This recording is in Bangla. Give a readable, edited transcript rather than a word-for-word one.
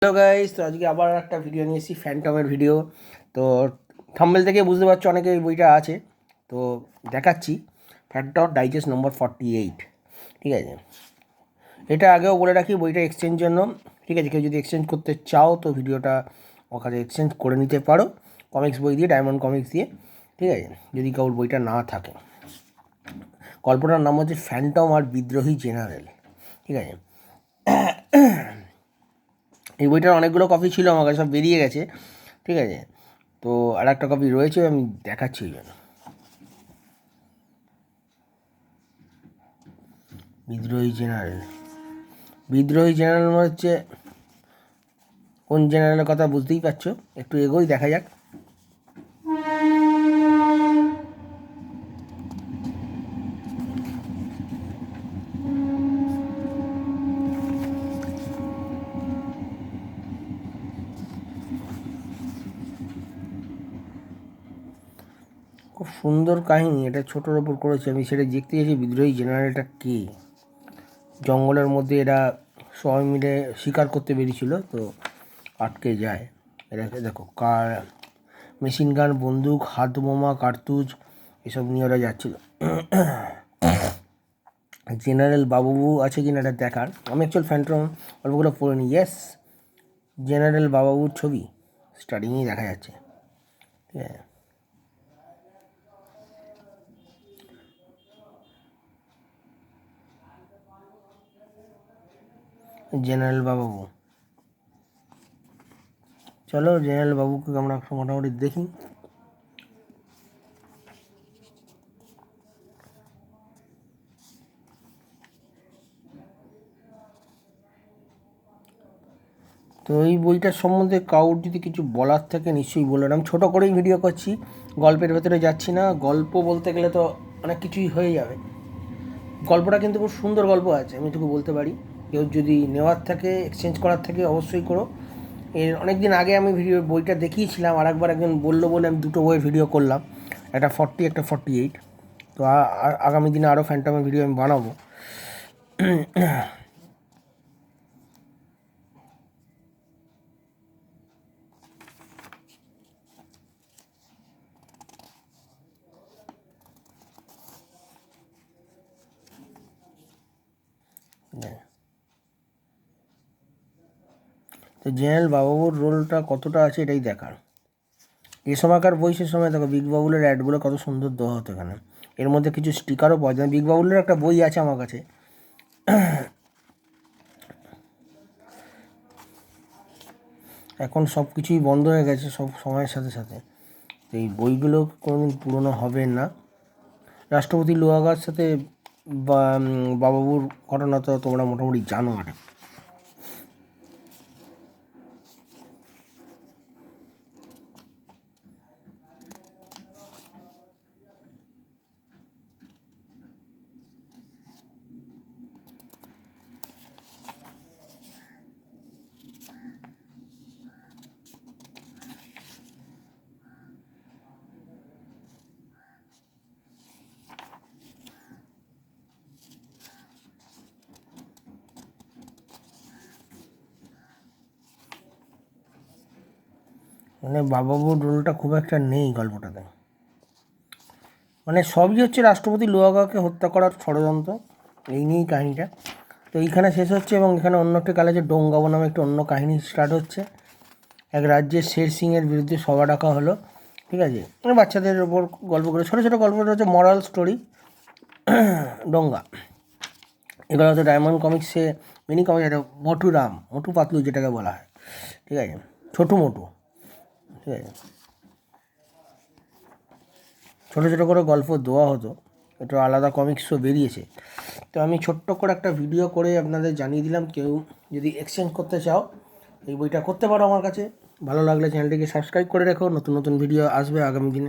হ্যালো গাইস, তো আজকে আবার একটা ভিডিও নিয়ে এসেছি, ফ্যান্টমের ভিডিও। তো থাম্বনেল থেকে বুঝতে পারছো অনেকে এই বইটা আছে, তো দেখাচ্ছি। ফ্যান্টম ডাইজেস্ট নম্বর 48, ঠিক আছে। এটা আগেও বলে রাখি, বইটা এক্সচেঞ্জ জন্য, ঠিক আছে। কেউ যদি এক্সচেঞ্জ করতে চাও তো ভিডিওটা ওখানে এক্সচেঞ্জ করে নিতে পারো, কমিক্স বই দিয়ে, ডায়মন্ড কমিক্স দিয়ে, ঠিক আছে, যদি কারোর বইটা না থাকে। গল্পটার নাম হচ্ছে ফ্যান্টম আর বিদ্রোহী জেনারেল, ঠিক আছে। এই বইটার অনেকগুলো কপি ছিল আমার কাছে, সব বেরিয়ে গেছে, ঠিক আছে। তো আর একটা কপি রয়েছে, আমি দেখাচ্ছি ওই জন্য। বিদ্রোহী জেনারেল মানে হচ্ছে কোন জেনারেলের কথা বুঝতেই পারছো। একটু এগোই, দেখা যাক। খুব সুন্দর কাহিনী, এটা ছোটোর ওপর করেছে। আমি সেটা দেখতে গেছি, বিদ্রোহী জেনারেলটা কে। জঙ্গলের মধ্যে এরা সবাই মিলে শিকার করতে বেরিয়েছিল, তো আটকে যায়। এটাকে দেখো, মেশিন গান, বন্দুক, হাত বোমা, কার্তুজ এসব নিয়ে ওরা যাচ্ছিল। জেনারেল বাবু আছে কিনা এটা দেখার। আমি অ্যাকচুয়াল ফ্যান্টম গল্পগুলো পড়ে নিই। ইয়েস, জেনারেল বাবুর ছবি স্টার্টিংয়েই দেখা যাচ্ছে, ঠিক আছে। জেনারেল বাবু, চলো জেনারেল বাবুকে আমরা মোটামুটি দেখি। তো এই বইটার সম্বন্ধে কাউর যদি কিছু বলার থাকে নিশ্চয়ই বলবেন। আমি ছোটো করেই ভিডিও করছি, গল্পের ভেতরে যাচ্ছি না। গল্প বলতে গেলে তো অনেক কিছুই হয়ে যাবে। গল্পটা কিন্তু খুব সুন্দর গল্প আছে, আমি তোকে বলতে পারি। কেউ যদি নেওয়ার থাকে, এক্সচেঞ্জ করার থাকে, অবশ্যই করো। এর অনেক দিন আগে আমি বইটা দেখিয়েছিলাম, আর একবার একজন বললো বলে আমি দুটো বইয়ের ভিডিও করলাম, একটা 40, একটা 48। তো আগামী দিনে আরও ফ্যান্টমের ভিডিও আমি বানাবো। তো জেনারেল বাবুর রোলটা কতটা আছে এটাই দেখার। এ সময়কার বই, সে সময় দেখো বিগ বাবুলের অ্যাডগুলো কত সুন্দর দেওয়া হতো এখানে। এর মধ্যে কিছু স্টিকারও পাওয়া যায়। বিগ বাবুলের একটা বই আছে আমার কাছে। এখন সব কিছুই বন্ধ হয়ে গেছে সব সময়ের সাথে সাথে। এই বইগুলো কোনোদিন পুরনো হবে না। রাষ্ট্রপতি লোহাগার সাথে বাবুর ঘটনা তো তোমরা মোটামুটি জানো। আর মানে বাবুর রোলটা খুব একটা নেই গল্পটাতে। মানে সবই হচ্ছে রাষ্ট্রপতি লোহাগাকে হত্যা করার ষড়যন্ত্র, এই নিয়েই কাহিনিটা। তো এইখানে শেষ হচ্ছে, এবং এখানে অন্য একটি কালেজে ডোঙ্গাবো নামে একটি অন্য কাহিনী স্টার্ট হচ্ছে। এক রাজ্যের শের সিংয়ের বিরুদ্ধে সভা ডাকা হলো, ঠিক আছে। মানে বাচ্চাদের ওপর গল্পগুলো, ছোটো ছোটো গল্পটা হচ্ছে মরাল স্টোরি, ডোঙ্গা। এগুলো হচ্ছে ডায়মন্ড কমিক্সে মিনি কমিক্স, একটা মোটু পাতলু যেটাকে বলা হয়, ঠিক আছে, ছোটো মোটু, ঠিক আছে। ছোটো ছোটো করে গল্প দেওয়া হতো, একটু আলাদা কমিক্সও বেরিয়েছে। তো আমি ছোট্ট করে একটা ভিডিও করে আপনাদের জানিয়ে দিলাম। কেউ যদি এক্সচেঞ্জ করতে চাও এই বইটা করতে পারো আমার কাছে। ভালো লাগলে চ্যানেলটিকে সাবস্ক্রাইব করে রেখো, নতুন নতুন ভিডিও আসবে আগামী দিনে।